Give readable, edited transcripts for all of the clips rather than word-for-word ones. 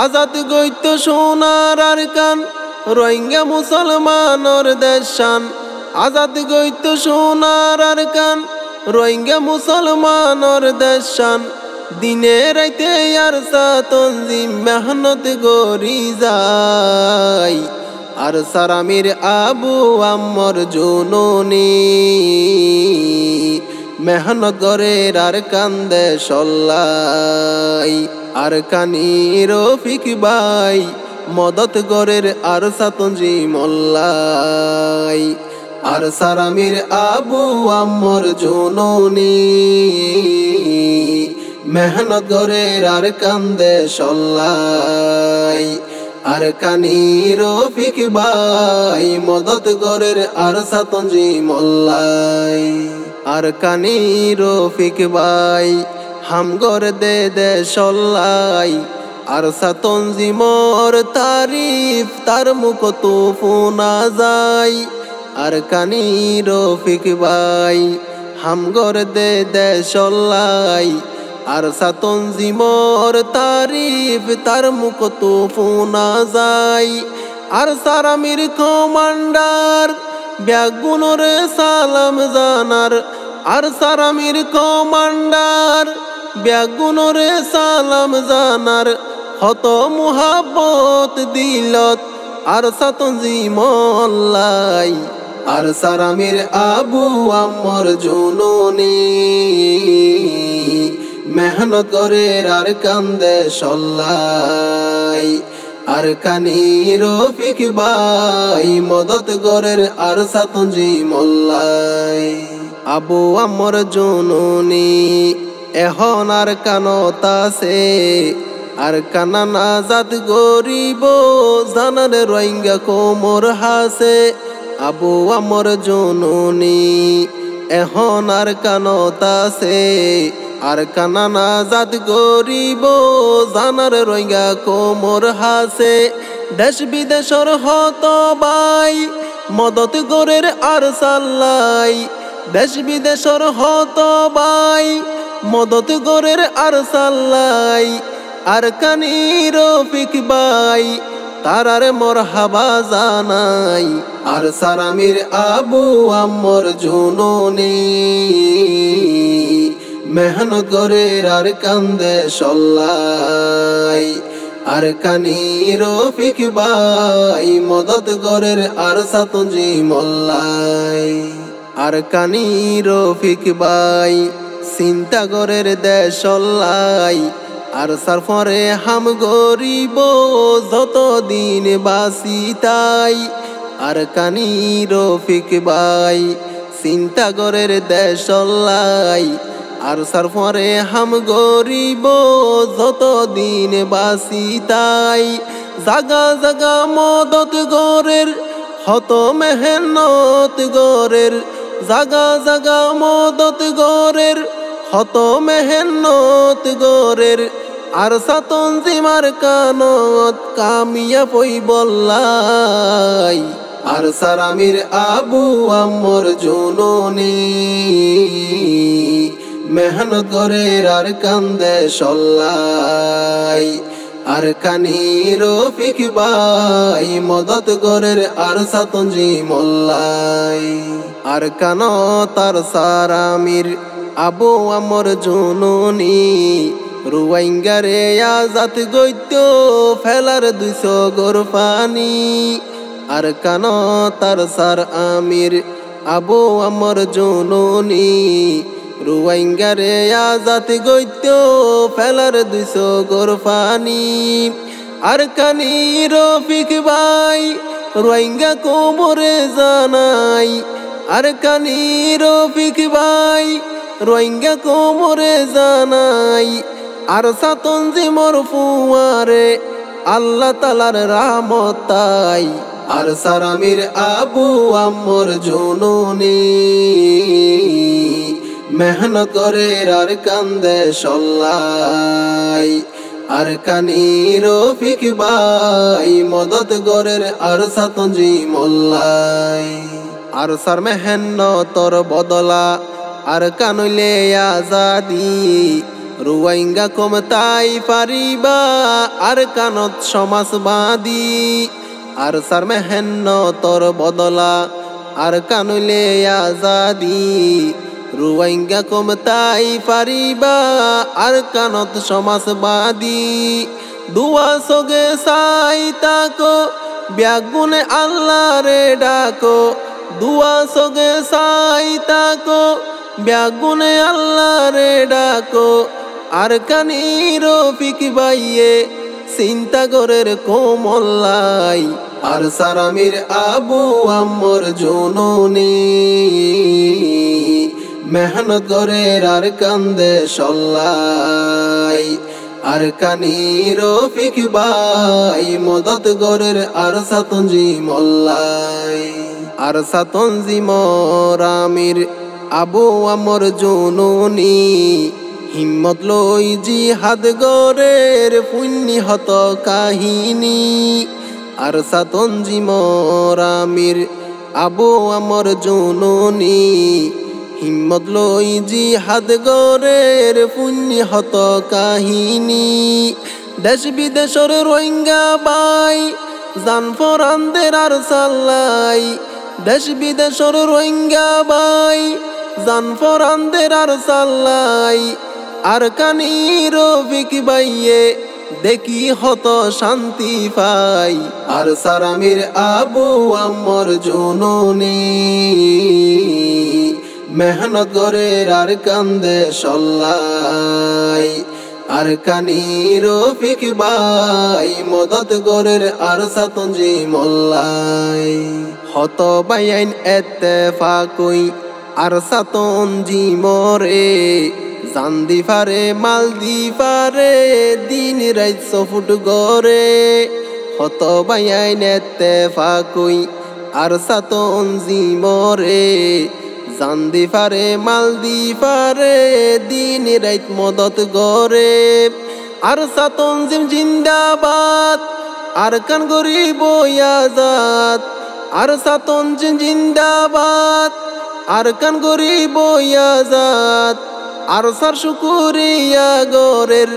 আজাদ গইত সোনার আর কান রোহিঙ্গা মুসলমানর দেশান আজাদ গইত সোনার আর কান রোহিঙ্গা মুসলমানর দেশান দিনে রাইতে আর তনজিম মেহনত গরি যায় আর সারামির আবু আম্মর জননী মেহনত করে আর কান্দে সল্লাই আর কানি রফিক ভাই মদত গরের আর সাতঞ্জি মল্লাই আর সারামির আবু আম্মর জননী মেহনত গরের আর কান্দে সল্লাই আর কানি রফিক ভাই মদত গরের আর সাতঞ্জি মল্লাই আর কানি রফিক ভাই হাম গর দে সল্লাই আর সাতঞ্জি মোর তারিফ তার মুখ তো ফোনা যায় আর কানি রফিক ভাই হাম গর দে সল্লাই আর সাতঞ্জি মোর তারিফ তার মুখ তো ফোনা যায় আর সারামির কমান্ডার ব্যাগুনর সালাম জানার আর সারামির কমান্ডার ব্যাগুনর সালাম জানার হত মুহাব্বত দিলত আর সাতঞ্জি মল্লাই আর সারামির আবু আম্মর জননী মেহনত করে আর কান্দে সল্লাই আর কানি রফিক ভাই মদত গরের আর সাতঞ্জি মল্লাই আবু আম্মর জননী এখন আর কানতাছে আর কানান আজাদ গরিব জানার রোহিঙ্গা কোমর হাসে আবু আম্মর জননী এখন আর কানতাছে আর কানান আজাদ গরিব জানার রোহিঙ্গা কোমর হাসে দেশ বিদেশর হত ভাই মদত গরের আর সাল্লাই দেশ বিদেশর হত ভাই মদত গরের আর সাল্লাই আর কানি রফিক ভাই তারারে মরহাবা জানাই আর সারামির আবু আম্মর জননী মেহনত গরের আর কান্দে সল্লাই আর কানি রফিক ভাই মদত গরের আর সাতঞ্জি মল্লাই আর কানি রফিক ভাই চিন্তা গরের দেশল্লাই আর সারফরে হাম গরিব যতদিন বাসি তাই আর কানি রফিক ভাই চিন্তা গরের দেশল্লাই আর সারফরে হাম গরিব যতদিন বাসি তাই জাগা জাগা মদত গরের হত মেহনত গরের জাগা জাগা মদত গরের হত মেহনত গরের আর সাতঞ্জি মার কানত কামিয়া পই বল্লাই আর সারামির আবু আম্মর জননী মেহনত গরের আর কান্দে সল্লাই আর কানি রফিক ভাই মদত গরের আর সাতঞ্জি মল্লাই আর কান তার সারামির আবু আম্মর জননী রোহিঙ্গারে আজাদ গইত ফেলার 200 গর পানি আর কান তার সার আমির আবু আম্মর জননী রোহিঙ্গারে আজাদ গইত ফেলার 200 গর পানি আর কানি রফিক ভাই রোহিঙ্গা কোমরে জানাই আর কানি রফিক ভাই রোহিঙ্গা কোমরে জানাই আর সাতঞ্জি মোর ফুয়ারে আল্লাহ তালার রহমতাই আর সারামির আবু আম্মর জননী মেহনত করে আর কান্দে সল্লাই আর কানি রফিক ভাই মদত গরের আর সাতঞ্জি মল্লাই আর সার মেহনত তোর বদলা আর কানইলে আজাদি রোহিঙ্গা কম তাই পারিবা আর কানত সমাজবাদী আর সার মেহেন্ন তোর বদলা আর কানুলে আজাদি রোহিঙ্গা কম তাই পারিবা আর কানত সমাজবাদী দুয়া সগে সাই তাকো ব্যাগুনে আল্লাহ রে ডাকো দুয়া সগে সাই তাকো ব্যাগুনে আল্লাহ রে ডাকো আর কানি রফিক বাইয়ে চিন্তা গরের কোমল্লাই আর সারামির আবু আম্মর জননী মেহনত গরের আর কান্দে সল্লাই আর কানি রফিক বাই মদত গরের আর সাতঞ্জি মল্লাই আর সাতঞ্জি মরামির আবু আম্মর জননী হিম্মত লই জিহাদ গরের পুণ্যি হত কাহিনী আর সাতঞ্জি মরামির আবু আম্মর জননী হিম্মত লই জিহাদ গরের পুণ্যি হত কাহিনী দেশ বিদেশর রোহিঙ্গা বাই জান ফরানদের আর সাল্লাই দেশ বিদেশর রোহিঙ্গা বাই জান ফরানদের আর সাল্লাই আর কানি রফিক বাইয়ে দেখি হত শান্তি পাই আর সারামির আবু আম্মর জননী মেহনত গরের আর কান্দে সল্লাই আর কানি রফিক বাই মদত গরের আর সাতঞ্জি মল্লাই হত বাইন এত্তেফাকই আর সাতঞ্জি মরে জান্দি ফারে মালদি ফারে দিন রাত সফুট গরে হত বাইন এত্তেফাকই আর সাতঞ্জি মরে জান্দি ফারে মালদি ফারে দিন রাত মদত গরে আর সাতঞ্জিম জিন্দাবাদ আর কান গরিব আজাদ আর সাতঞ্জিম জিন্দাবাদ আর কান গরিব আজাদ আর সার শুকুরিয়া গরের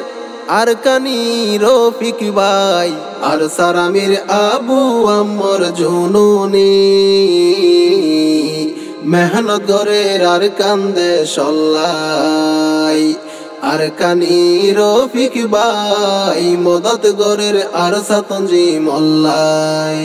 আর কানি রফিক বাই আর সারামির আবু আম্মর জননী মেহনত গরের আর কান্দে সল্লাই আর কানি রফিক বাই মদত গরের আর সাতঞ্জি মল্লাই।